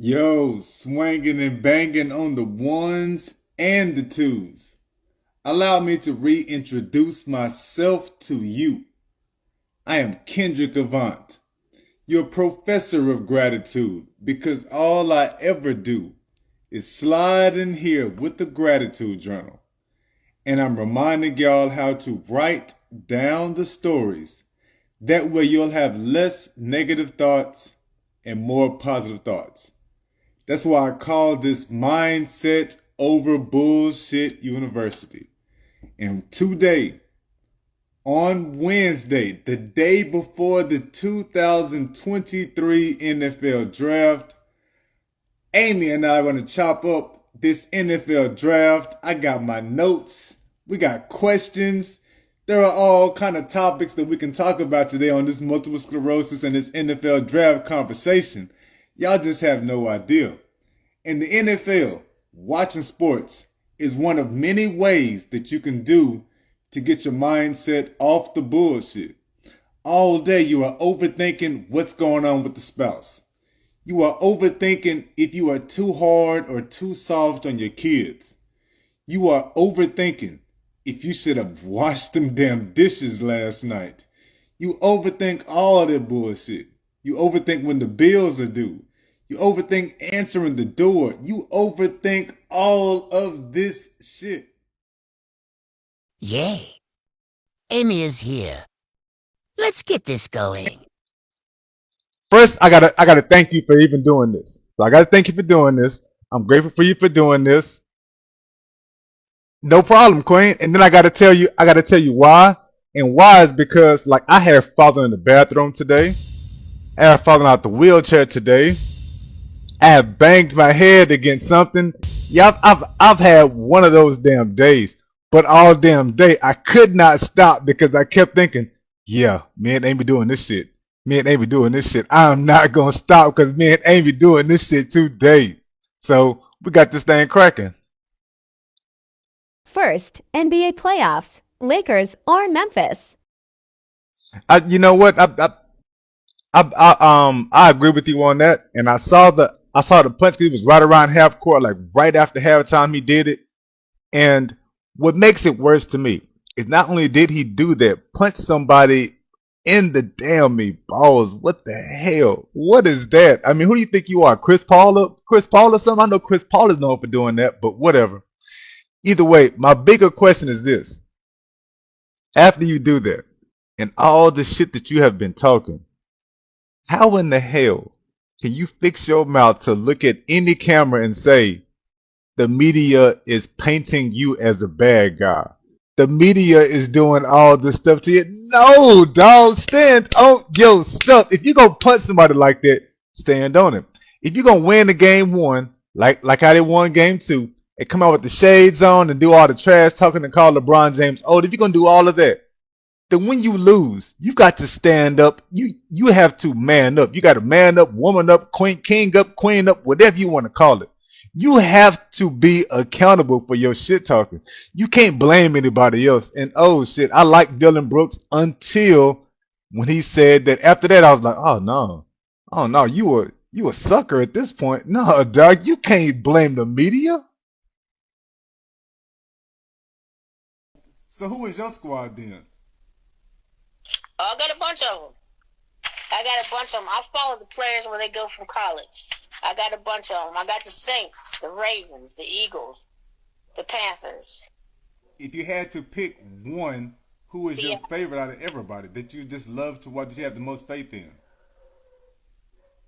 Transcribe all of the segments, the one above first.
Yo, swinging and banging on the ones and the twos. Allow me to reintroduce myself to you. I am Kendrick Avant, your professor of gratitude, because all I ever do is slide in here with the gratitude journal. And I'm reminding y'all how to write down the stories. That way you'll have less negative thoughts and more positive thoughts. That's why I call this Mindset Over Bullshit University. And today, on Wednesday, the day before the 2023 NFL Draft, Amy and I are going to chop up this NFL Draft. I got my notes. We got questions. There are all kind of topics that we can talk about today on this multiple sclerosis and this NFL Draft conversation. Y'all just have no idea. In the NFL, watching sports is one of many ways that you can do to get your mindset off the bullshit. All day you are overthinking what's going on with the spouse. You are overthinking if you are too hard or too soft on your kids. You are overthinking if you should have washed them damn dishes last night. You overthink all that bullshit. You overthink when the bills are due. You overthink answering the door. You overthink all of this shit. Yay. Amy is here. Let's get this going. First, I gotta thank you for even doing this. So I gotta thank you for doing this. I'm grateful for you for doing this. No problem, Queen. And then I gotta tell you why. And why is because like I had fallen in the bathroom today. I had fallen out the wheelchair today. I have banged my head against something. Yeah, I've had one of those damn days. But all damn day I could not stop because I kept thinking, yeah, me and Amy doing this shit. Me and Amy doing this shit. I'm not gonna stop because me and Amy doing this shit today. So we got this thing cracking. First, NBA playoffs, Lakers or Memphis? You know what? I agree with you on that. And I saw the punch. He was right around half court, like right after halftime. He did it. And what makes it worse to me is not only did he do that, punch somebody in the damn me balls. What the hell? What is that? I mean, who do you think you are, Chris Paul? Chris Paul or something? I know Chris Paul is known for doing that, but whatever. Either way, my bigger question is this: after you do that, and all the shit that you have been talking, how in the hell can you fix your mouth to look at any camera and say the media is painting you as a bad guy? The media is doing all this stuff to you. No, dog, stand on your stuff. If you're going to punch somebody like that, stand on it. If you're going to win the game one, like how they won game two, and come out with the shades on and do all the trash talking and call LeBron James old, if you're going to do all of that, then when you lose, you got to stand up. You have to man up. You got to man up, woman up, king up, queen up, whatever you want to call it. You have to be accountable for your shit talking. You can't blame anybody else. And oh shit, I like Dylan Brooks until when he said that. After that, I was like, oh no, you a sucker at this point. No, dog, you can't blame the media. So who is your squad then? I got a bunch of them. I follow the players when they go from college. I got a bunch of them. I got the Saints, the Ravens, the Eagles, the Panthers. If you had to pick one, who is your favorite out of everybody that you just love to watch, that you have the most faith in?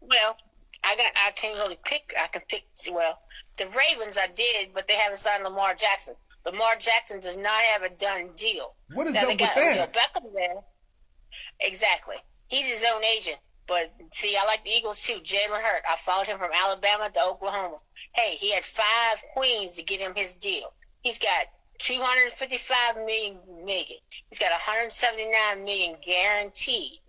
Well, I can't really pick. I can pick. Well, the Ravens I did, but they haven't signed Lamar Jackson. Lamar Jackson does not have a done deal. What is now, up they with got that? Beckham there. Exactly. He's his own agent. But, see, I like the Eagles, too. Jalen Hurts. I followed him from Alabama to Oklahoma. Hey, he had 5 queens to get him his deal. He's got $255 million. He's got $179 million guaranteed.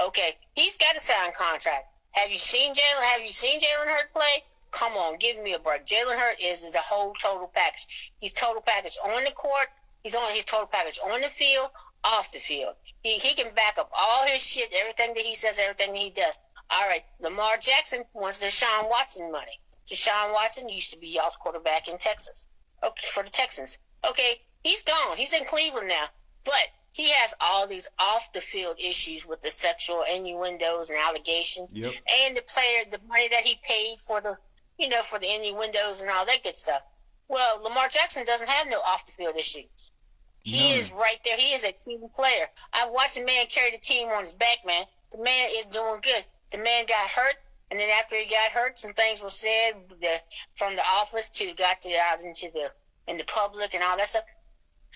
Okay, he's got a signed contract. Have you seen Jalen? Have you seen Jalen Hurts play? Come on, give me a break. Jalen Hurts is the whole total package. He's total package on the court. He's on his total package on the field, off the field. He can back up all his shit, everything that he says, everything that he does. All right, Lamar Jackson wants Deshaun Watson money. Deshaun Watson used to be y'all's quarterback in Texas. Okay, for the Texans. Okay, he's gone. He's in Cleveland now. But he has all these off-the-field issues with the sexual innuendos and allegations. Yep. And the money that he paid for the innuendos and all that good stuff. Well, Lamar Jackson doesn't have no off-the-field issues. He is right there. He is a team player. I've watched the man carry the team on his back, man. The man is doing good. The man got hurt, and then after he got hurt, some things were said from the office out in the public and all that stuff.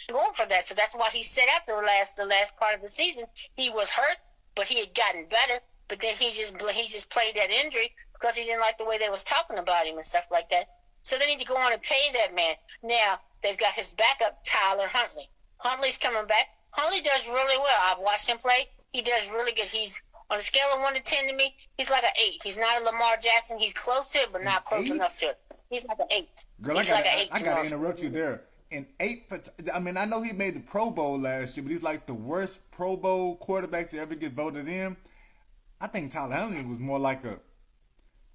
Going for that, so that's why he sat out the last part of the season. He was hurt, but he had gotten better. But then he just played that injury because he didn't like the way they was talking about him and stuff like that. So they need to go on and pay that man. Now they've got his backup, Tyler Huntley. Huntley's coming back. Huntley does really well. I've watched him play. He does really good. He's on a scale of 1 to 10 to me. He's like an 8. He's not a Lamar Jackson. He's close to it, but not close enough to it. He's like an 8. Girl, I gotta interrupt you there. An 8 I mean, I know he made the Pro Bowl last year, but he's like the worst Pro Bowl quarterback to ever get voted in. I think Tyler Huntley was more like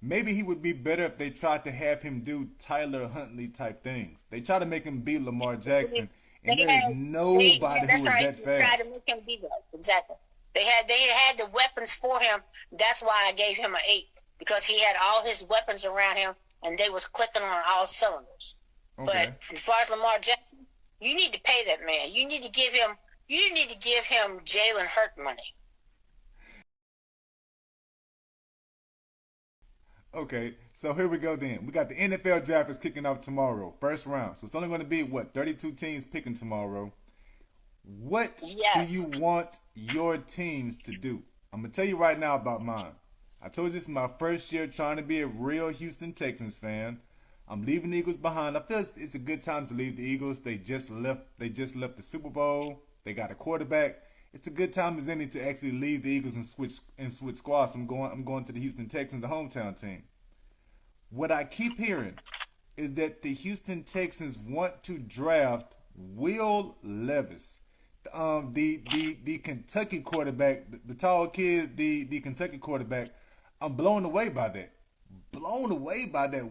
maybe he would be better if they tried to have him do Tyler Huntley type things. They try to make him be Lamar Jackson, and there's nobody who was that fast. They tried to make him be that. Exactly. They had the weapons for him. That's why I gave him an 8, because he had all his weapons around him, and they was clicking on all cylinders. Okay. But as far as Lamar Jackson, you need to pay that man. You need to give him Jalen Hurt money. Okay, so here we go then. We got the NFL draft is kicking off tomorrow, first round. So it's only going to be, 32 teams picking tomorrow. What do you want your teams to do? I'm going to tell you right now about mine. I told you this is my first year trying to be a real Houston Texans fan. I'm leaving the Eagles behind. I feel it's a good time to leave the Eagles. They just left the Super Bowl. They got a quarterback. It's a good time as any to actually leave the Eagles and switch squads. I'm going to the Houston Texans, the hometown team. What I keep hearing is that the Houston Texans want to draft Will Levis, the Kentucky quarterback, the tall kid, the Kentucky quarterback. I'm blown away by that.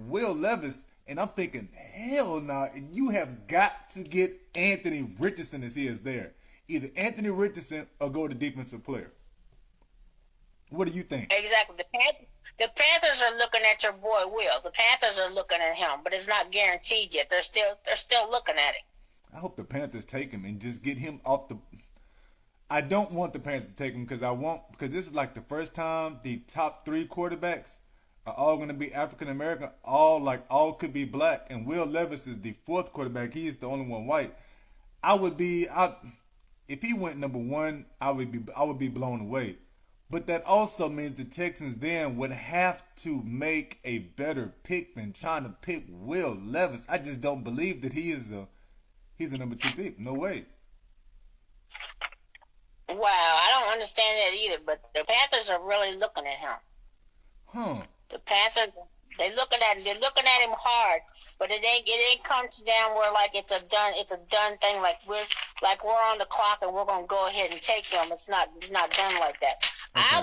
Will Levis, and I'm thinking, hell no, you have got to get Anthony Richardson as he is there. Either Anthony Richardson or go to defensive player. What do you think? Exactly. The Panthers are looking at your boy Will. The Panthers are looking at him, but it's not guaranteed yet. They're still looking at him. I hope the Panthers take him and just get him off the. I don't want the Panthers to take him because this is like the first time the top 3 quarterbacks are all going to be African American. All could be black, and Will Levis is the 4th quarterback. He is the only one white. If he went number 1, I would be blown away. But that also means the Texans then would have to make a better pick than trying to pick Will Levis. I just don't believe that he's a number 2 pick. No way. Wow, I don't understand that either. But the Panthers are really looking at him. Huh. The Panthers, they're looking at him. They're looking at him hard, but it ain't comes down where like it's a done thing. Like we're on the clock and we're gonna go ahead and take him. It's not done like that. Okay. I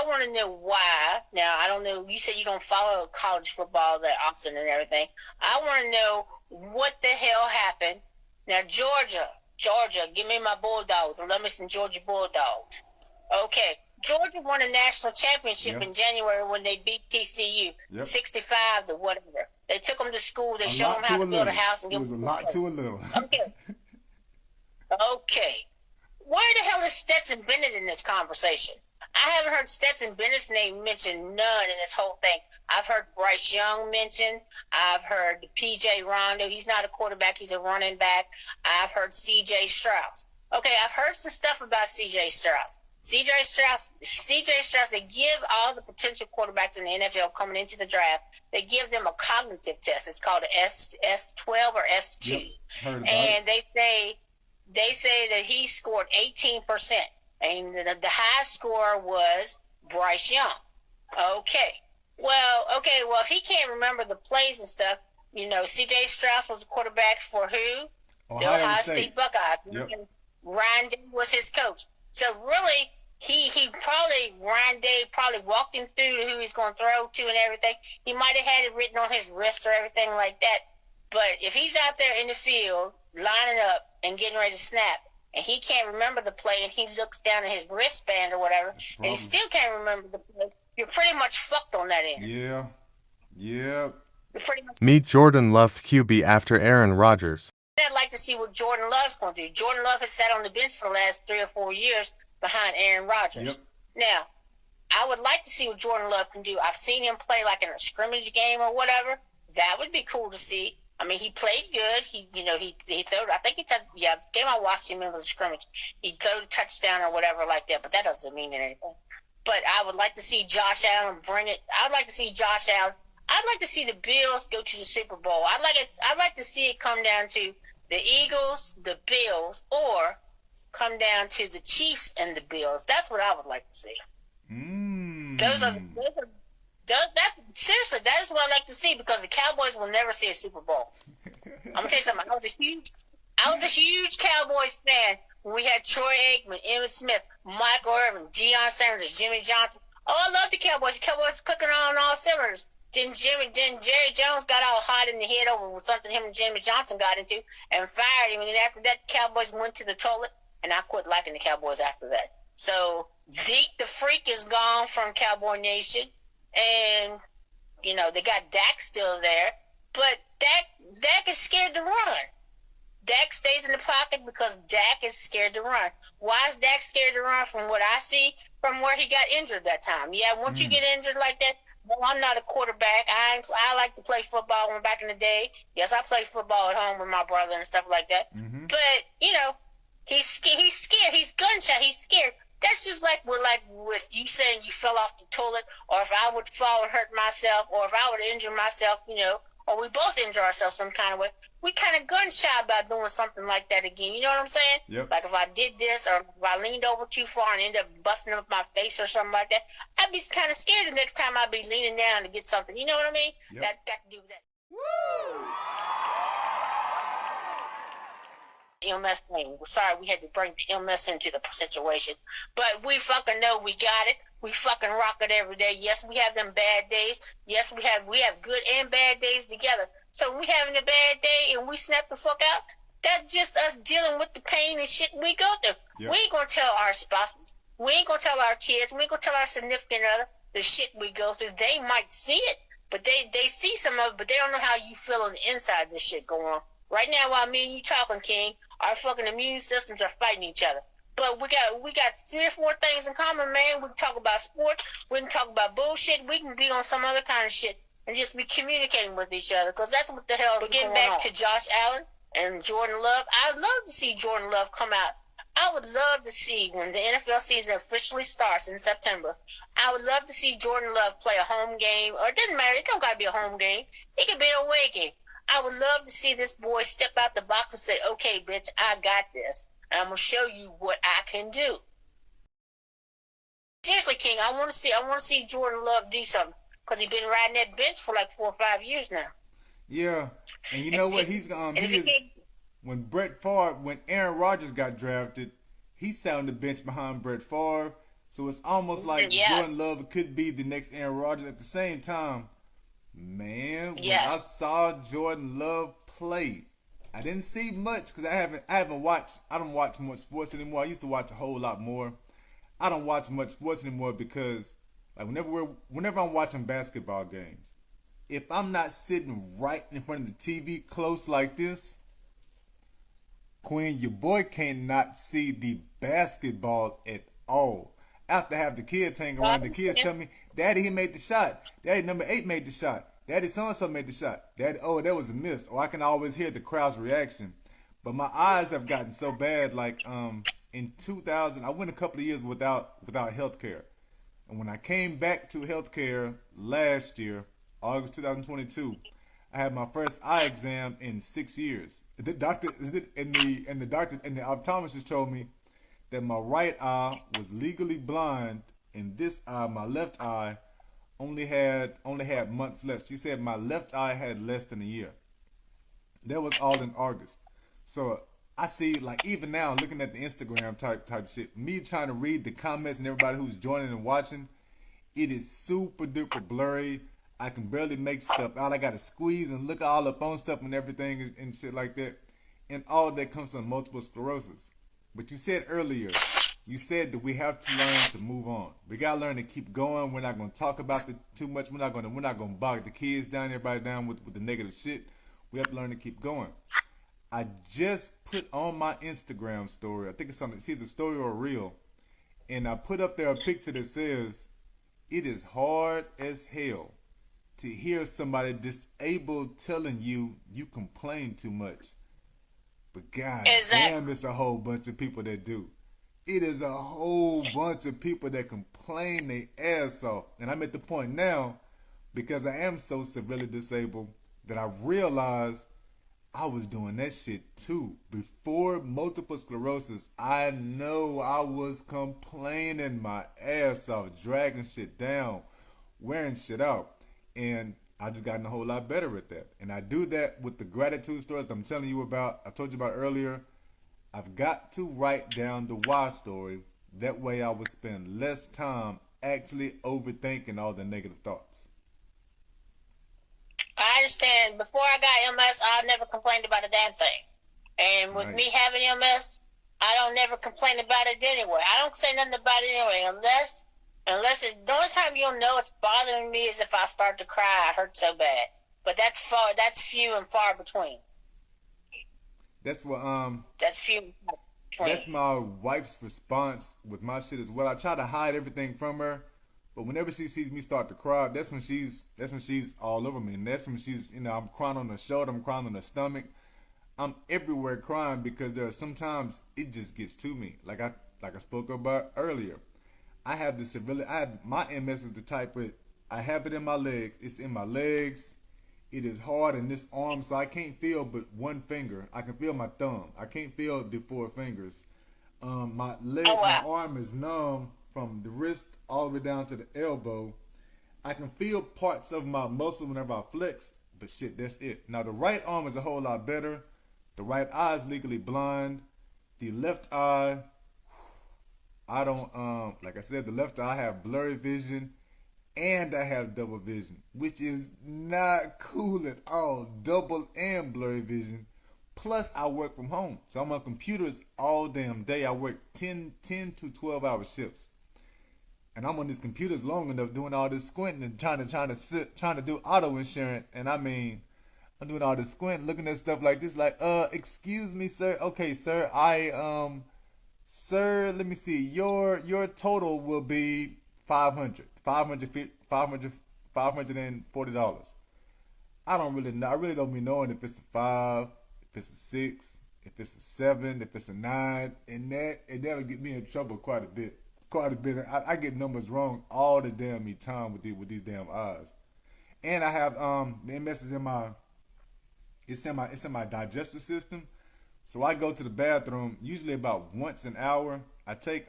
want to know why. Now I don't know. You said you don't follow college football that often and everything. I want to know what the hell happened. Now Georgia, give me my Bulldogs. I love me some Georgia Bulldogs. Okay. Georgia won a national championship in January when they beat TCU, 65 to whatever. They took them to school. They showed them how to build a house. And it was a lot to a little. Okay. Where the hell is Stetson Bennett in this conversation? I haven't heard Stetson Bennett's name mentioned none in this whole thing. I've heard Bryce Young mentioned. I've heard P.J. Rondo. He's not a quarterback. He's a running back. I've heard C.J. Strauss. Okay, I've heard some stuff about C.J. Strauss. C.J. Strauss, they give all the potential quarterbacks in the NFL coming into the draft, they give them a cognitive test. It's called an S12 or S2. Yep, heard about and it. they say that he scored 18%. And the high score was Bryce Young. Okay, if he can't remember the plays and stuff, C.J. Strauss was a quarterback for who? The Ohio State Buckeyes. Yep. And Ryan Day was his coach. So really, he probably Ryan Day probably walked him through who he's going to throw to and everything. He might have had it written on his wrist or everything like that. But if he's out there in the field lining up and getting ready to snap, and he can't remember the play, and he looks down at his wristband or whatever, and he still can't remember the play, you're pretty much fucked on that end. Yeah. You're pretty much. Meet Jordan Love QB after Aaron Rodgers. I'd like to see what Jordan Love's going to do. Jordan Love has sat on the bench for the last 3 or 4 years behind Aaron Rodgers. Yep. Now, I would like to see what Jordan Love can do. I've seen him play like in a scrimmage game or whatever. That would be cool to see. I mean, he played good. He threw. I think the game I watched him in was a scrimmage. He threw a touchdown or whatever like that, but that doesn't mean anything. But I would like to see Josh Allen bring it. I'd like to see Josh Allen. I'd like to see the Bills go to the Super Bowl. I'd like to see it come down to the Eagles, the Bills, or come down to the Chiefs and the Bills. That's what I would like to see. Seriously, that is what I like to see, because the Cowboys will never see a Super Bowl. I'm gonna tell you something. I was a huge Cowboys fan when we had Troy Aikman, Emmitt Smith, Michael Irvin, Deion Sanders, Jimmy Johnson. Oh, I love the Cowboys. The Cowboys cooking on all cylinders. Then Jerry Jones got all hot in the head over something him and Jimmy Johnson got into and fired him. And then after that, the Cowboys went to the toilet, and I quit liking the Cowboys after that. So Zeke the Freak is gone from Cowboy Nation, and they got Dak still there, but Dak is scared to run. Dak stays in the pocket because Dak is scared to run. Why is Dak scared to run? From what I see, from where he got injured that time. Yeah, once you get injured like that, well, I'm not a quarterback. I like to play football when back in the day. Yes, I played football at home with my brother and stuff like that. Mm-hmm. But, he's scared. He's gunshot. He's scared. That's just like with you saying you fell off the toilet, or if I would fall and hurt myself, or if I would injure myself, or we both injure ourselves some kind of way. We kind of gun shy about doing something like that again. You know what I'm saying? Yep. Like if I did this, or if I leaned over too far and ended up busting up my face or something like that, I'd be kind of scared the next time I'd be leaning down to get something. You know what I mean? Yep. That's got to do with that. MS thing. Sorry, we had to bring the MS into the situation. But we fucking know we got it. We fucking rock it every day. Yes, we have them bad days. Yes, we have good and bad days together. So when we having a bad day and we snap the fuck out, that's just us dealing with the pain and shit we go through. Yep. We ain't gonna tell our spouses. We ain't gonna tell our kids. We ain't gonna tell our significant other the shit we go through. They might see it, but they see some of it, but they don't know how you feel on the inside of this shit going on. Right now, while me and you talking, King, our fucking immune systems are fighting each other. But we got 3 or 4 things in common, man. We can talk about sports. We can talk about bullshit. We can be on some other kind of shit and just be communicating with each other, because that's what the hell is going on. Getting back to Josh Allen and Jordan Love, I'd love to see Jordan Love come out. I would love to see, when the NFL season officially starts in September, I would love to see Jordan Love play a home game, or it doesn't matter. It don't got to be a home game. It could be an away game. I would love to see this boy step out the box and say, okay, bitch, I got this. And I'm going to show you what I can do. Seriously, King, I want to see Jordan Love do something, because he's been riding that bench for like 4 or 5 years now. Yeah. And you know what? When Aaron Rodgers got drafted, he sat on the bench behind Brett Favre. So it's almost like Jordan Love could be the next Aaron Rodgers. At the same time, man, when I saw Jordan Love play, I didn't see much, because I don't watch much sports anymore. I used to watch a whole lot more. I don't watch much sports anymore because, like, whenever I'm watching basketball games, if I'm not sitting right in front of the TV close like this, Queen, your boy cannot see the basketball at all. After I have the kids hang around, the kids tell me, Daddy, he made the shot. Daddy, number 8 made the shot. Daddy, so-and-so made the shot. Daddy, oh, that was a miss. Or I can always hear the crowd's reaction. But my eyes have gotten so bad, like in 2000, I went a couple of years without health care. And when I came back to health care last year, August 2022, I had my first eye exam in 6 years. The doctor and the optometrist told me that my right eye was legally blind, and this eye, my left eye, only had months left. She said my left eye had less than a year. That was all in August. So I see, like, even now looking at the Instagram type shit, me trying to read the comments and everybody who's joining and watching, it is super duper blurry. I can barely make stuff out. I gotta squeeze and look all up on stuff and everything and shit like that. And all that comes from multiple sclerosis. But you said earlier, you said that we have to learn to move on. We gotta learn to keep going. We're not gonna talk about it too much. We're not gonna bog the kids down, everybody down with the negative shit. We have to learn to keep going. I just put on my Instagram story, I think it's something, it's either story or reel, and I put up there a picture that says, it is hard as hell to hear somebody disabled telling you you complain too much. But god damn, it's a whole bunch of people that do. It is a whole bunch of people that complain their ass off. And I'm at the point now, because I am so severely disabled, that I realized I was doing that shit too. Before multiple sclerosis, I know I was complaining my ass off, dragging shit down, wearing shit out. And I've just gotten a whole lot better at that. And I do that with the gratitude stories I'm telling you about. I told you about earlier. I've got to write down the why story. That way I would spend less time actually overthinking all the negative thoughts. I understand. Before I got MS, I never complained about a damn thing. And with me having MS, I don't never complain about it anyway. I don't say nothing about it anyway, unless it's the only time you'll know it's bothering me is if I start to cry. It hurts so bad. But that's few and far between. That's what That's few and far between. That's my wife's response with my shit as well. I try to hide everything from her, but whenever she sees me start to cry, that's when she's all over me. And that's when she's, I'm crying on her shoulder, I'm crying on her stomach. I'm everywhere crying because there are sometimes it just gets to me. Like I spoke about earlier. I have this severely, my MS is the type of, I have it in my legs. It's in my legs. It is hard in this arm, so I can't feel but one finger. I can feel my thumb. I can't feel the four fingers. My leg, my arm is numb from the wrist all the way down to the elbow. I can feel parts of my muscle whenever I flex, but shit, that's it. Now the right arm is a whole lot better. The right eye is legally blind. The left eye, I don't, like I said, the left eye I have blurry vision and I have double vision, which is not cool at all. Double and blurry vision. Plus I work from home. So I'm on computers all damn day. I work 10 to 12 hour shifts. And I'm on these computers long enough doing all this squinting and trying to do auto insurance. And I mean, I'm doing all this squinting, looking at stuff like this, like, excuse me, sir. Okay, sir, sir, let me see. Your total will be $540. I don't really know. I really don't be knowing if it's a 5, if it's a 6, if it's a 7, if it's a 9, and that'll get me in trouble quite a bit. I get numbers wrong all the damn time with these damn eyes. And I have the MS is in my digestive system. So I go to the bathroom usually about once an hour. I take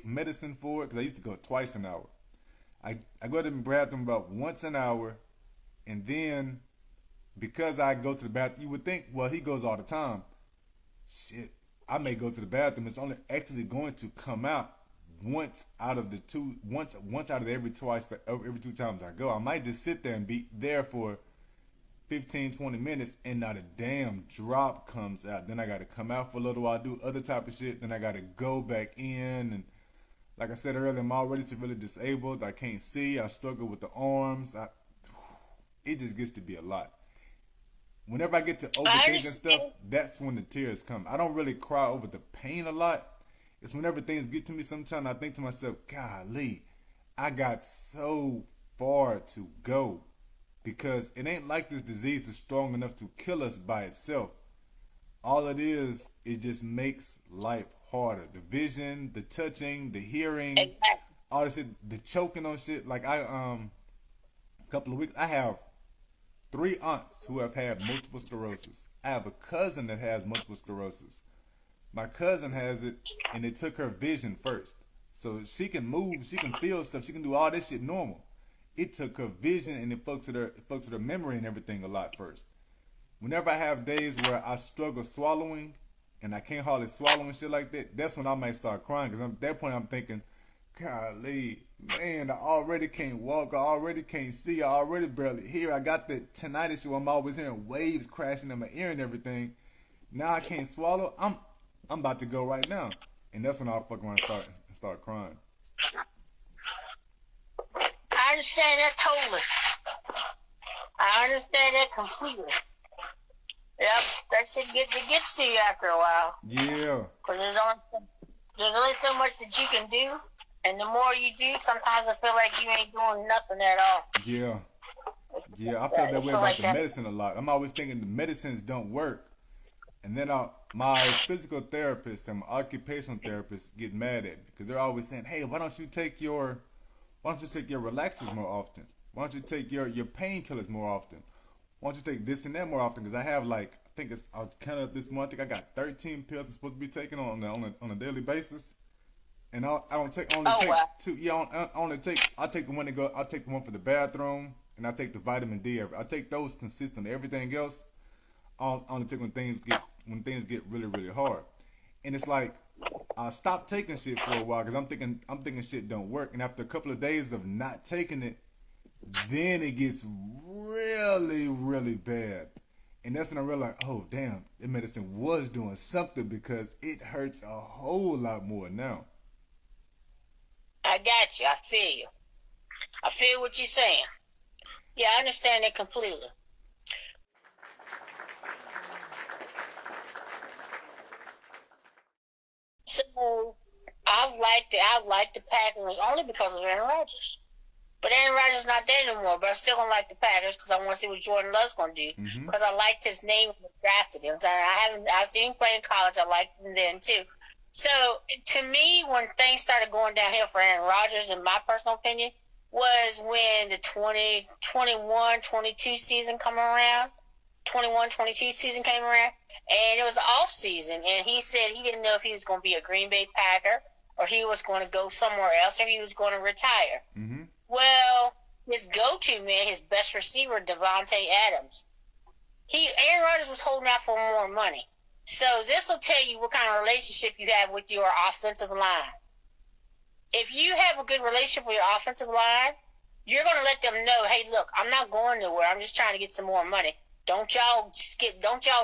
medicine for it because I used to go twice an hour. I go to the bathroom about once an hour, and then because I go to the bathroom, you would think, well, he goes all the time. Shit, I may go to the bathroom. It's only actually going to come out once out of every 2 times I go. I might just sit there and be there for 15-20 minutes and not a damn drop comes out. Then I got to come out for a little while, do other type of shit. Then I got to go back in. And like I said earlier, I'm already severely disabled. I can't see. I struggle with the arms. It just gets to be a lot. Whenever I get to overthinking stuff, that's when the tears come. I don't really cry over the pain a lot. It's whenever things get to me sometimes, I think to myself, golly, I got so far to go. Because it ain't like this disease is strong enough to kill us by itself. All it just makes life harder. The vision, the touching, the hearing, all this shit, the choking on shit. Like a couple of weeks, I have 3 aunts who have had multiple sclerosis. I have a cousin that has multiple sclerosis. My cousin has it, and it took her vision first. So she can move, she can feel stuff, she can do all this shit normal. It took her vision and it fucks with her memory and everything a lot first. whenever I have days where I struggle swallowing and I can't hardly swallow and shit like that, that's when I might start crying. Because at that point I'm thinking, golly, man, I already can't walk. I already can't see. I already barely hear. I got the tinnitus where I'm always hearing waves crashing in my ear and everything. Now I can't swallow. I'm about to go right now. And that's when I'll fuck around and start crying. I understand that totally. I understand that completely. Yep, that shit gets to you after a while. Yeah. Because there's only so much that you can do, and the more you do, sometimes I feel like you ain't doing nothing at all. Yeah. Yeah, I feel that way about the medicine a lot. I'm always thinking the medicines don't work. And then my physical therapist and my occupational therapist get mad at me because they're always saying, hey, why don't you take your relaxers more often? Why don't you take your painkillers more often? Why don't you take this and that more often? Because I have I was counting up this month. I think I got 13 pills I'm supposed to be taking on a daily basis, and I don't take only take two. Yeah, I take the one I take the one for the bathroom, and I take the vitamin D. I take those consistently. Everything else, I only take when things get really really hard, and it's like I stopped taking shit for a while because I'm thinking shit don't work, and after a couple of days of not taking it, then it gets really, really bad. And that's when I realized, oh, damn, the medicine was doing something because it hurts a whole lot more now. I got you. I feel you. I feel what you're saying. Yeah, I understand it completely. So, I've liked the Packers only because of Aaron Rodgers. But Aaron Rodgers is not there anymore. But I'm still gonna like the Packers because I want to see what Jordan Love's gonna do. Because I liked his name when I drafted him. So I've seen him play in college. I liked him then too. So to me, when things started going downhill for Aaron Rodgers, in my personal opinion, was when the 2021-22 season come around. 21-22 season came around, and it was off season, and he said he didn't know if he was going to be a Green Bay Packer or he was going to go somewhere else or he was going to retire. Mm-hmm. Well, his go-to man, his best receiver, Davante Adams, Aaron Rodgers was holding out for more money. So this will tell you what kind of relationship you have with your offensive line. If you have a good relationship with your offensive line, you're going to let them know, hey, look, I'm not going nowhere. I'm just trying to get some more money. Don't y'all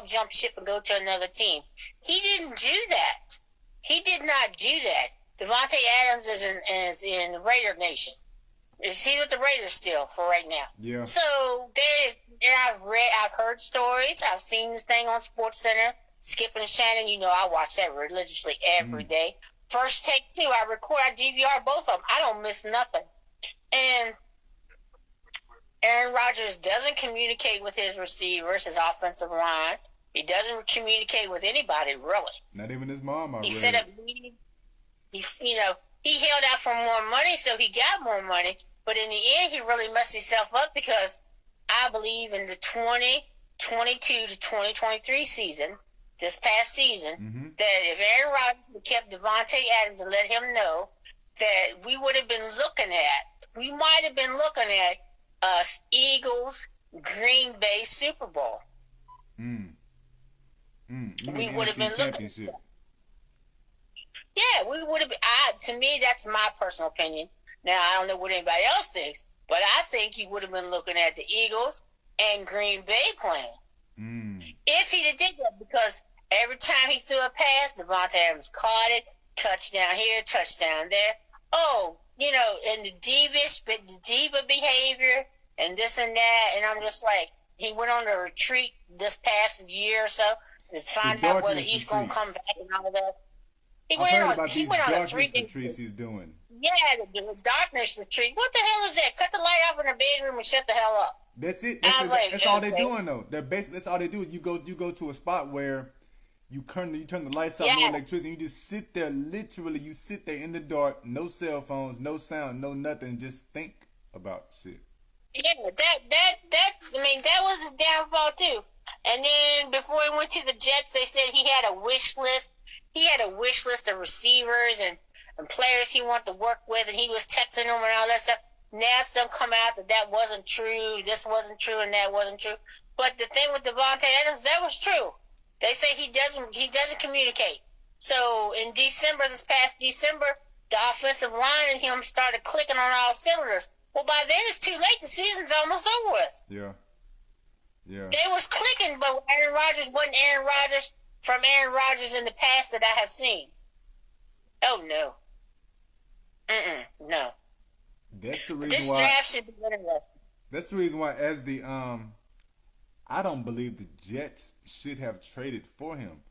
jump ship and go to another team. He didn't do that. He did not do that. Davante Adams is in Raider Nation. Is he with the Raiders still for right now? Yeah. So I've heard stories. I've seen this thing on Sports Center. Skip and Shannon, I watch that religiously every day. First Take too. I DVR both of them. I don't miss nothing. And Aaron Rodgers doesn't communicate with his receivers, his offensive line. He doesn't communicate with anybody, really. Not even his mom. He set up meetings. He held out for more money, so he got more money. But in the end, he really messed himself up because I believe in the 2022 to 2023 season, this past season, that if Aaron Rodgers had kept Davante Adams and let him know that we might have been looking at us Eagles Green Bay Super Bowl. We would have been looking at that. Yeah, we would have been. To me, that's my personal opinion. Now, I don't know what anybody else thinks, but I think you would have been looking at the Eagles and Green Bay playing. If he did that, because every time he threw a pass, Davante Adams caught it, touchdown here, touchdown there. Oh, and the diva behavior and this and that, and I'm just like, he went on a retreat this past year or so to find out whether he's going to come back and all that. He went on a 3-day retreats he's doing. Yeah, the darkness retreat. What the hell is that? Cut the light off in the bedroom and shut the hell up. That's it. That's all they're doing though. That's all they do. You go to a spot where you turn the lights off, no electricity, and you just sit there. Literally, you sit there in the dark, no cell phones, no sound, no nothing, and just think about shit. Yeah, that was his downfall too. And then before he went to the Jets, they said he had a wish list. He had a wish list of receivers and players he wanted to work with, and he was texting them and all that stuff. Now it's done come out that wasn't true, this wasn't true, and that wasn't true. But the thing with Devontae Adams, that was true. They say he doesn't communicate. So in December, this past December, the offensive line and him started clicking on all cylinders. Well, by then it's too late. The season's almost over with. Yeah. Yeah. They was clicking, but Aaron Rodgers wasn't Aaron Rodgers from Aaron Rodgers in the past that I have seen. Oh, no. No. That's the reason This why. draft should be interesting. That's the reason why, as the I don't believe the Jets should have traded for him.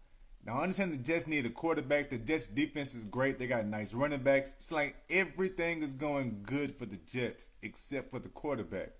Now I understand the Jets need a quarterback. The Jets defense is great. They got nice running backs. It's like everything is going good for the Jets except for the quarterback.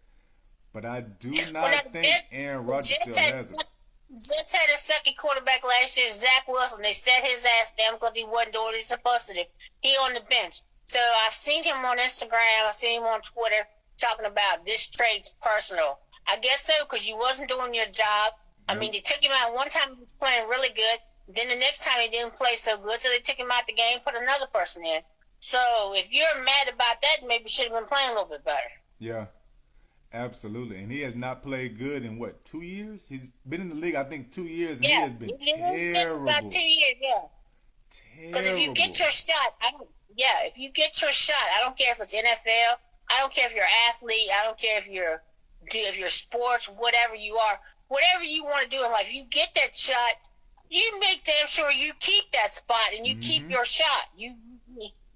But I do not think Aaron Rodgers still has it. Jets had a second quarterback last year, Zach Wilson. They set his ass down because he wasn't doing what he's supposed to do. He on the bench. So I've seen him on Instagram. I've seen him on Twitter talking about this trade's personal. I guess so, because you wasn't doing your job. I mean, they took him out one time. He was playing really good. Then the next time he didn't play so good, so they took him out the game, put another person in. So if you're mad about that, maybe you should have been playing a little bit better. Yeah, absolutely. And he has not played good in, 2 years? He's been in the league, I think, 2 years, and he has been terrible. About 2 years, yeah. Because if you get your shot, if you get your shot, I don't care if it's NFL, I don't care if you're an athlete, I don't care if you're sports, whatever you are, whatever you want to do in life, you get that shot, you make damn sure you keep that spot and you keep your shot. You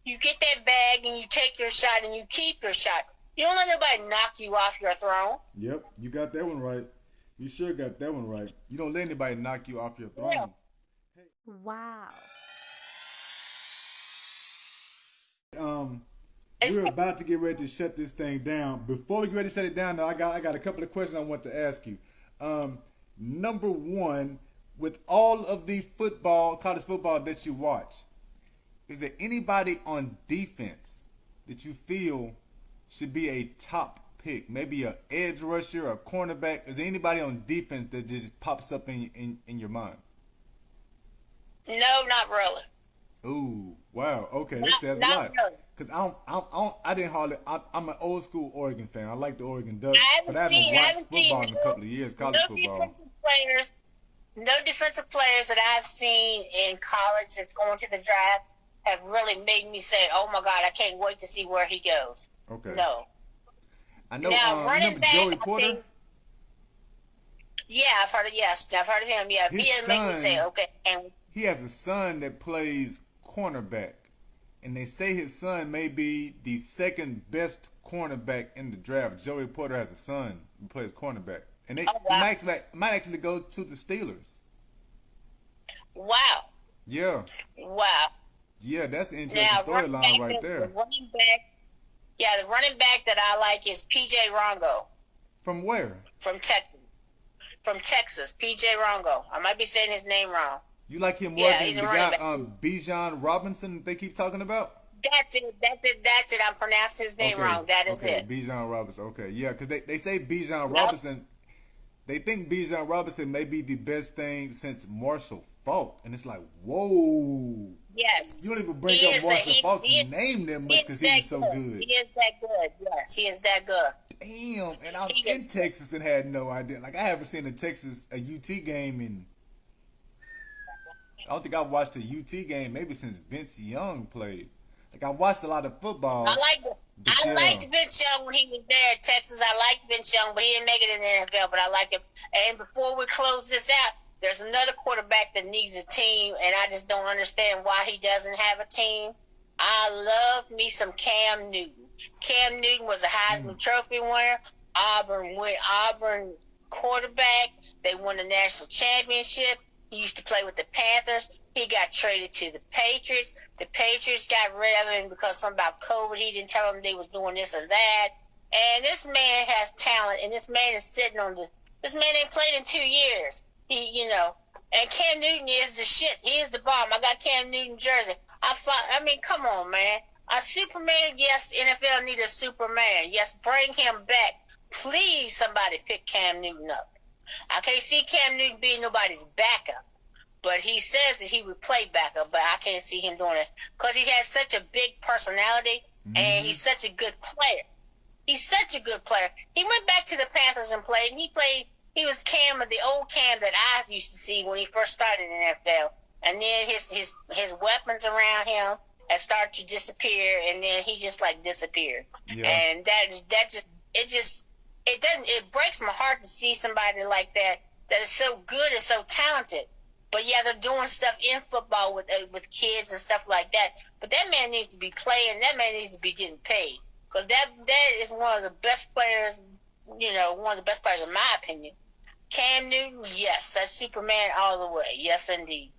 get that bag and you take your shot and you keep your shot. You don't let nobody knock you off your throne. Yep, you got that one right. You sure got that one right. You don't let anybody knock you off your throne. Yeah. Wow. We're about to get ready to shut this thing down. Before we get ready to shut it down, though, I got a couple of questions I want to ask you. Number one, with all of the college football that you watch, is there anybody on defense that you feel should be a top pick? Maybe an edge rusher, a cornerback? Is there anybody on defense that just pops up in your mind? No, not really. Ooh, wow. Okay, that says a lot. Really. Cause I'm an old school Oregon fan. I like the Oregon Ducks, but I I haven't watched football in a couple of years. College football. No defensive players that I've seen in college that's going to the draft have really made me say, "Oh my God, I can't wait to see where he goes." Okay. No. I know. Now, running back, Joey Porter? Yeah, I've heard of him. Yeah, he didn't make me say, "Okay." And he has a son that plays cornerback, and they say his son may be the second best cornerback in the draft. Joey Porter has a son who plays cornerback, and he might actually go to the Steelers. Wow. Yeah. Wow. Yeah, that's an interesting storyline right there. The running back that I like is P.J. Rongo. From where? From Texas. P.J. Rongo. I might be saying his name wrong. You like him more than the guy Bijan Robinson that they keep talking about? That's it. I'm pronouncing his name wrong. That is it. Bijan Robinson. Okay, yeah, because they say Bijan Robinson. They think Bijan Robinson may be the best thing since Marshall Faulk, and it's like, whoa. Yes. You don't even bring up Marshall Faulk's name that much because he was so good. He is that good. Yes, he is that good. Damn, and I'm in Texas and had no idea. Like, I haven't seen a UT game in. I don't think I've watched a UT game maybe since Vince Young played. Like, I watched a lot of football. I liked Vince Young when he was there at Texas. I liked Vince Young, but he didn't make it in the NFL, but I liked him. And before we close this out, there's another quarterback that needs a team, and I just don't understand why he doesn't have a team. I love me some Cam Newton. Cam Newton was a Heisman Trophy winner. Auburn quarterback. They won the national championship. He used to play with the Panthers. He got traded to the Patriots. The Patriots got rid of him because something about COVID. He didn't tell them they was doing this or that. And this man has talent, and this man is sitting on this man ain't played in 2 years. And Cam Newton is the shit. He is the bomb. I got Cam Newton jersey. I mean, come on, man. A Superman, yes, NFL need a Superman. Yes, bring him back. Please, somebody pick Cam Newton up. I can't see Cam Newton being nobody's backup. But he says that he would play backup, but I can't see him doing it because he has such a big personality and he's such a good player. He's such a good player. He went back to the Panthers and played, and he He was Cam, the old Cam that I used to see when he first started in the NFL. And then his weapons around him had started to disappear, and then he just like disappeared. Yeah. And it breaks my heart to see somebody like that is so good and so talented. But yeah, they're doing stuff in football with kids and stuff like that. But that man needs to be playing. That man needs to be getting paid, because that is one of the best players. One of the best players in my opinion. Cam Newton, yes, that's Superman all the way. Yes, indeed.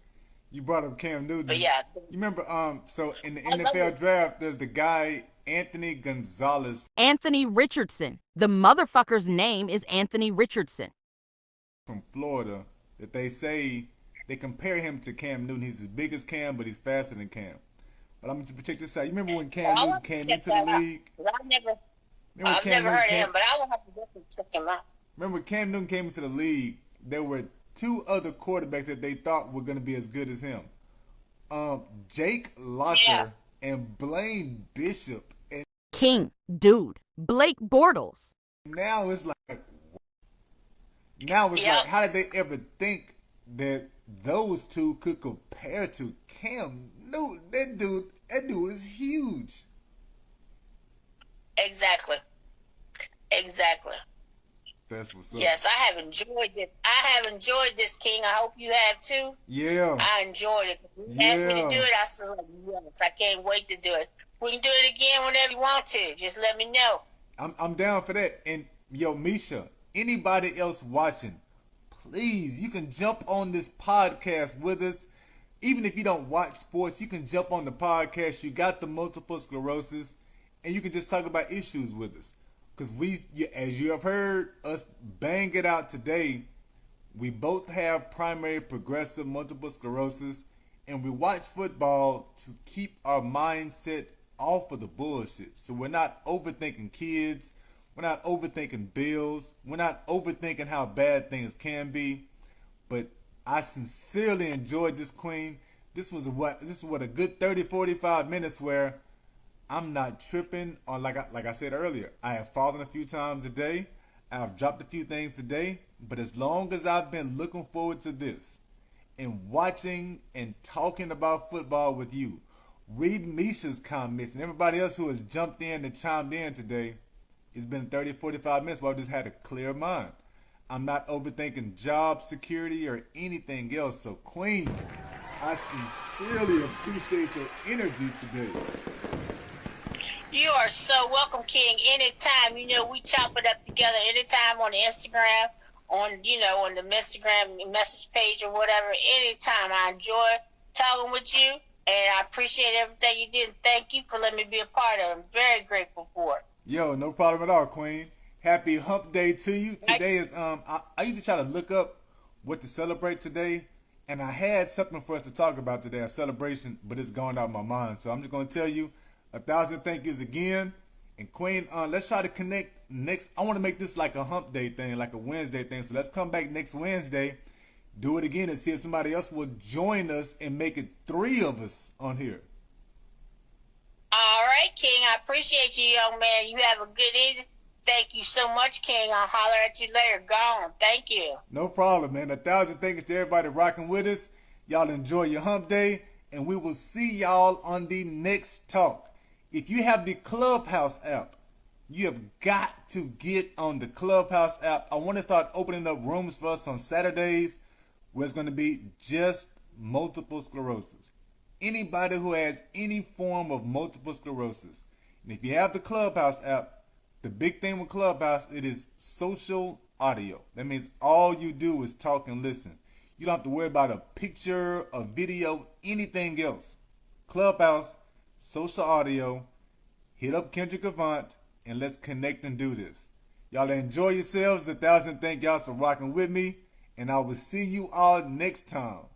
You brought up Cam Newton. But yeah, you remember? So in the NFL draft, there's the guy Anthony Gonzalez. Anthony Richardson. The motherfucker's name is Anthony Richardson. From Florida, that they compare him to Cam Newton. He's as big as Cam, but he's faster than Cam. But I'm going to check this out. You remember when Cam Newton came into the league? I've never heard of him, but I will have to definitely check him out. Remember when Cam Newton came into the league, there were two other quarterbacks that they thought were going to be as good as him. Jake Locker and Blaine Bishop. And King, dude, Blake Bortles. Now it's like, how did they ever think that those two could compare to Cam Newton? That dude is huge. Exactly. That's what's up. Yes, I have enjoyed this, King. I hope you have too. Yeah. I enjoyed it. You asked me to do it. I said, yes, I can't wait to do it. We can do it again whenever you want to. Just let me know. I'm down for that. And yo, Misha, anybody else watching, please, you can jump on this podcast with us. Even if you don't watch sports, you can jump on the podcast. You got the multiple sclerosis, and you can just talk about issues with us. Because as you have heard us bang it out today, we both have primary progressive multiple sclerosis, and we watch football to keep our mindset off of the bullshit. So we're not overthinking kids. We're not overthinking bills. We're not overthinking how bad things can be. But I sincerely enjoyed this, Queen. This is what a good 30, 45 minutes where I'm not tripping on, like I said earlier, I have fallen a few times a day. I have dropped a few things today. But as long as I've been looking forward to this and watching and talking about football with you, reading Misha's comments and everybody else who has jumped in and chimed in today, it's been 30, 45 minutes where I've just had a clear mind. I'm not overthinking job security or anything else. So, Queen, I sincerely appreciate your energy today. You are so welcome, King. Anytime, we chop it up together. Anytime on the Instagram, on the Instagram message page or whatever. Anytime, I enjoy talking with you, and I appreciate everything you did. Thank you for letting me be a part of it. I'm very grateful for it. Yo, no problem at all, Queen. Happy Hump Day to you. Today is I used to try to look up what to celebrate today, and I had something for us to talk about today, a celebration, but it's gone out of my mind. So I'm just gonna tell you 1,000 thank yous again. And Queen, let's try to connect next. I want to make this like a Hump Day thing, like a Wednesday thing. So let's come back next Wednesday, do it again, and see if somebody else will join us and make it 3 of us on here. All right, King. I appreciate you, young man. You have a good evening. Thank you so much, King. I'll holler at you later. Gone. Thank you. No problem, man. 1,000 thanks to everybody rocking with us. Y'all enjoy your Hump Day, and we will see y'all on the next talk. If you have the Clubhouse app, you have got to get on the Clubhouse app. I want to start opening up rooms for us on Saturdays where it's going to be just multiple sclerosis. Anybody who has any form of multiple sclerosis. And if you have the Clubhouse app, the big thing with Clubhouse, it is social audio. That means all you do is talk and listen. You don't have to worry about a picture, a video, anything else. Clubhouse, social audio. Hit up Kendrick Avant and let's connect and do this. Y'all enjoy yourselves. 1,000 thank y'all for rocking with me. And I will see you all next time.